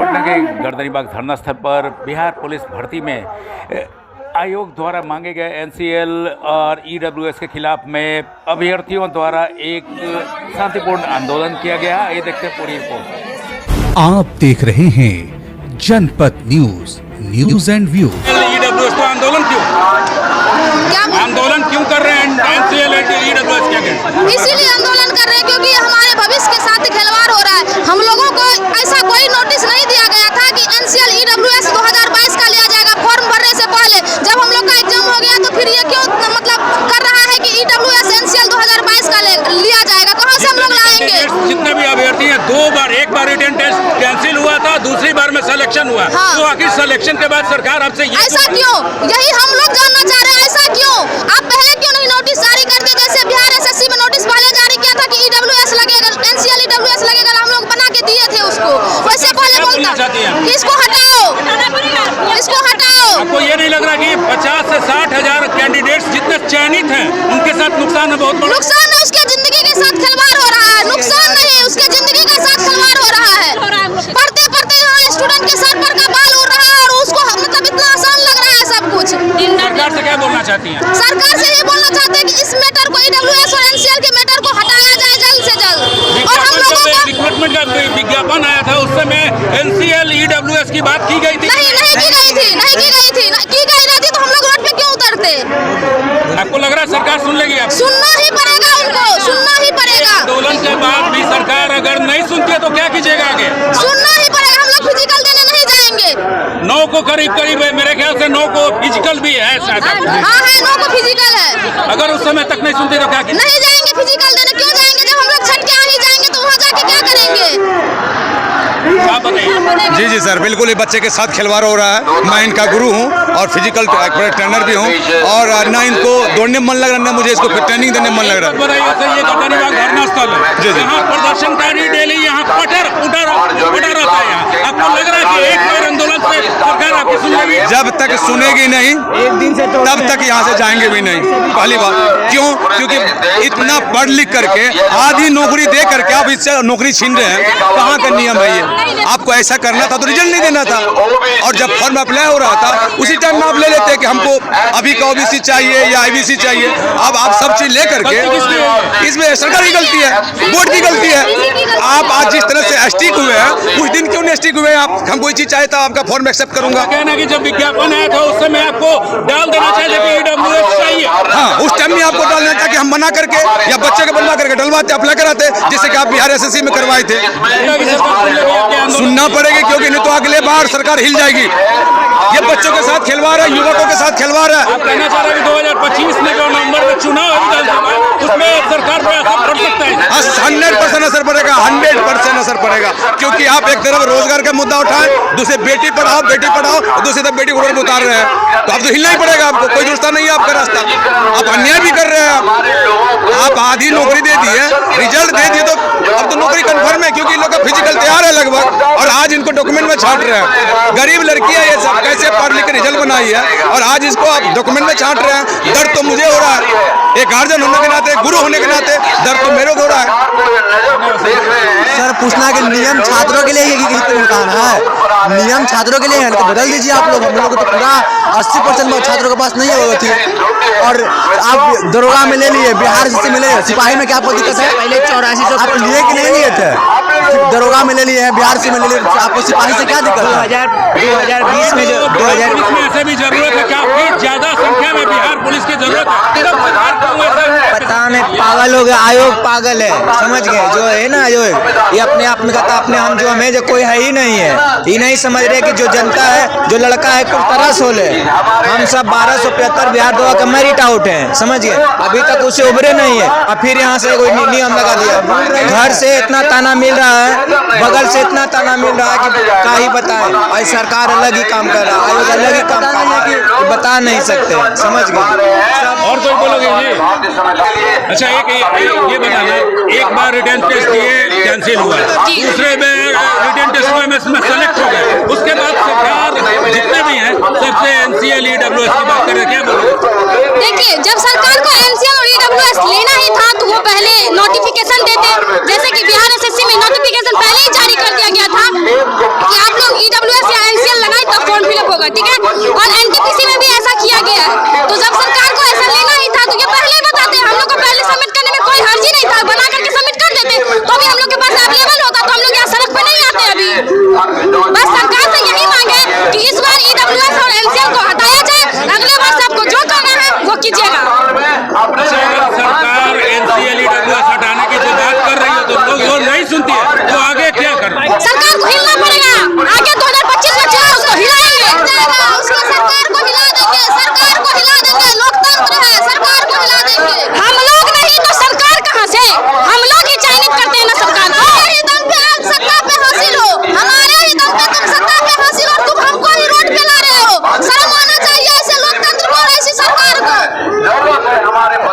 पटना के गर्दनीबाग धरना स्थल पर बिहार पुलिस भर्ती में आयोग द्वारा मांगे गए एनसीएल और ईडब्ल्यूएस के खिलाफ में अभ्यर्थियों द्वारा एक शांतिपूर्ण आंदोलन किया गया। ये देखते हैं पूरी रिपोर्ट। आप देख रहे हैं जनपद न्यूज एंड व्यू। ईडब्ल्यूएस को आंदोलन क्यों कर रहे हैं? एनसीएल ईडब्ल्यूएस के अगेंस्ट इसीलिए आंदोलन कर रहे हैं क्योंकि हमारे भविष्य के साथ खिलवाड़ हो रहा है। हम लोगों को ऐसा कोई नोटिस नहीं दिया गया था कि एनसीएल ईडब्ल्यूएस 2022 का लिया जाएगा। फॉर्म भरने से पहले जब हम लोग का एग्जाम हो गया तो फिर ये क्यों मतलब कर रहा है कि ईडब्ल्यूएस एनसीएल 2022 का लिया जाएगा? कहां से हम लोग लाएंगे? जितने भी अभ्यर्थी हैं, एक बार रिटन टेस्ट कैंसिल हुआ था, दूसरी बार में सिलेक्शन हुआ। हाँ। तो आखिर सिलेक्शन के बाद सरकार आपसे ऐसा क्यों? यही हम लोग जानना चाह रहे हैं, ऐसा क्यों? आप पहले क्यों नहीं नोटिस जारी करते? जैसे बिहार एसएससी में नोटिस पहले जारी किया था कि ईडब्ल्यूएस लगेगा, एनसीएल ईडब्ल्यूएस लगेगा, हम लोग बना के दिए थे उसको। वैसे पहले बोलता इसको हटाओ, इसको हटाओ। आपको ये नहीं लग रहा कि 50 से 60 हजार कैंडिडेट्स जितने चयनित हैं उनके साथ नुकसान है? बहुत बड़ा नुकसान है, उसके जिंदगी के साथ खिलवाड़ हो रहा है। नुकसान नहीं, उसके जिंदगी के साथ खिलवाड़ हो रहा है। पढ़ते पढ़ते यहाँ स्टूडेंट के सर पर का बाल उड़ रहा है और उसको मतलब इतना आसान लग रहा है सब कुछ। सरकार से क्या बोलना चाहती हैं? सरकार से ये बोलना चाहते हैं कि इस मैटर को ईडब्ल्यूएस और एनसीएल के मैटर को हटाया जाए जल्द से जल्द। और हम लोगों को रिक्रूटमेंट का विज्ञापन आया था, उस समय एनसीएल ईडब्ल्यूएस की बात की गई थी? नहीं की गई थी, की गई रहती तो हम लोग रोड पे क्यों उतरते? आपको लग रहा है सरकार सुन लेगी? आप सुनना ही पड़ेगा, उनको सुनना ही पड़ेगा। आंदोलन के बाद भी सरकार अगर नहीं सुनती है तो क्या कीजिएगा आगे? सुनना ही पड़ेगा। हम लोग फिजिकल देने नहीं जाएंगे। 9 को करीब है, मेरे ख्याल से 9 को फिजिकल भी है शायद। हाँ है, 9 को फिजिकल है। अगर उस समय तक नहीं सुनती तो क्या कीजिए? नहीं जाएंगे फिजिकल देने। क्यों जाएंगे? जब हम लोग छट के आ ही जाएंगे तो वहाँ जाके क्या करेंगे? आप बताइए। जी सर, बिल्कुल ये बच्चे के साथ खिलवाड़ हो रहा है। मैं इनका गुरु हूँ और फिजिकल ट्रेनर भी हूँ, और ना इनको दौड़ने में मन लग रहा है, ना मुझे इसको ट्रेनिंग देने में मन लग रहा है। बताइए सर, ये गर्दनीबाग धरना स्थल है, यहाँ प्रदर्शनकारी डेली यहाँ पटर रहता है। यहाँ आपको लग रहा है कि एक बार आंदोलन से सरकार आपकी सुनेगी? जब तक सुनेगी नहीं तब तक यहाँ से जाएंगे भी नहीं। पहली बात क्यों? क्योंकि इतना पढ़ लिख करके आधी नौकरी दे करके आप इससे नौकरी छीन रहे हैं। कहाँ का नियम है ये? आपको ऐसा करना था तो रिजल्ट नहीं देना था, और जब फॉर्म अप्लाई हो रहा था उसी टाइम में आप ले लेते कि हमको अभी का ओबीसी चाहिए या आईबीसी चाहिए। अब आप सब चीज ले करके, इसमें सरकार की गलती है, बोर्ड की गलती है। आप आज जिस तरह से स्टिक हुए हैं, कुछ दिन क्यों नहीं स्टिक हुए? आप हम कोई चीज चाहे तो आपका फॉर्म एक्सेप्ट करूंगा। कहना कि जब विज्ञापन आया था उस समय आपको डाल देना चाहिए कि ईडब्ल्यूएस चाहिए। हाँ, उस टाइम में आपको डालना था कि हम मना करके या बच्चे को बनवा करके डलवाते, अप्लाई कराते, जैसे कि आप बिहार एसएससी में करवाए थे। सुनना पड़ेगी, क्योंकि नहीं तो अगले बार सरकार हिल जाएगी। ये बच्चों के साथ खिलवाड़ है, युवकों के साथ खिलवाड़ है। आप कहना चाह रहे हैं 2025 में जो नवंबर में चुनाव उसमें सरकार पर असर पड़ सकता है? 100% असर पड़ेगा, 100% असर पड़ेगा। क्योंकि आप एक तरफ रोजगार का मुद्दा उठाएं, दूसरे बेटी पढ़ाओ, दूसरी तरफ बेटी को उतार रहे हैं, तो अब तो हिलना ही पड़ेगा आपको। कोई रास्ता नहीं है आपका रास्ता। आप अन्याय भी कर रहे हैं। आप आधी नौकरी दे दी है, रिजल्ट दे दिए, तो अब तो नौकरी कंफर्म है, क्योंकि इन लोग का फिजिकल तैयार है लगभग, और आज इनको डॉक्यूमेंट में छांट रहे हैं। गरीब लड़की है ये सब, कैसे पढ़ लिख के रिजल्ट बनाई है, और आज इसको आप डॉक्यूमेंट में छांट रहे हैं। दर्द तो मुझे हो रहा है, एक गार्जियन होने के नाते, गुरु होने के नाते दर्द तो मेरे को हो रहा है। सर पूछना कि नियम छात्रों के लिए है, नियम छात्रों के लिए है तो बदल दीजिए आप लोग। हम लोग तो पूरा 80% छात्रों के पास नहीं होगा थी, और आप दरोगा में ले लिए, बिहार से मिले, सिपाही में क्या आपको दिक्कत है? पहले 84 आप लिए कि नहीं लिए थे? दरोगा में ले लिए हैं, बिहार से में ले लिए, आपको सिपाही से क्या दिक्कत है? 2020 में 2020 में ऐसे भी जरूरत है, काफी ज्यादा संख्या में बिहार पुलिस की जरूरत है। पता नहीं, पागल हो गया, आयोग पागल है, समझ गए? जो है ना आयोग, ये अपने आप में कहता अपने हम जो हमें जो कोई है ही नहीं है। ये नहीं समझ रहे कि जो जनता है, जो लड़का है कुछ तरस हो ले। हम सब 1275 बिहार दवा का मेरिट आउट है, समझ गए? अभी तक उसे उभरे नहीं है, और फिर यहाँ से कोई नियम लगा दिया। घर से इतना ताना मिल रहा है, बगल से इतना ताना मिल रहा है कि क्या ही बताएं। और सरकार अलग ही काम कर रहा है, आयोग अलग ही काम कर रहा है, कि बता नहीं सकते, समझ गए? और कोई बोलोगे जी? अच्छा, ये बताना, एक बार रिटर्न टेस्ट दिए कैंसिल हुआ, दूसरे में रिटर्न टेस्ट में सेलेक्ट हो गए, उसके बाद सरकार जितने भी हैं सबसे एनसीएल ईडब्ल्यूएस की बात करें, क्या बोलोगे? देखिए, जब सरकार को एनसीएल और ईडब्ल्यूएस लेना ही था तो वो पहले नोटिफिकेशन देते, जैसे कि बिहार एसएससी में नोटिफिकेशन पहले ही जारी कर दिया गया था कि आप लोग हिलना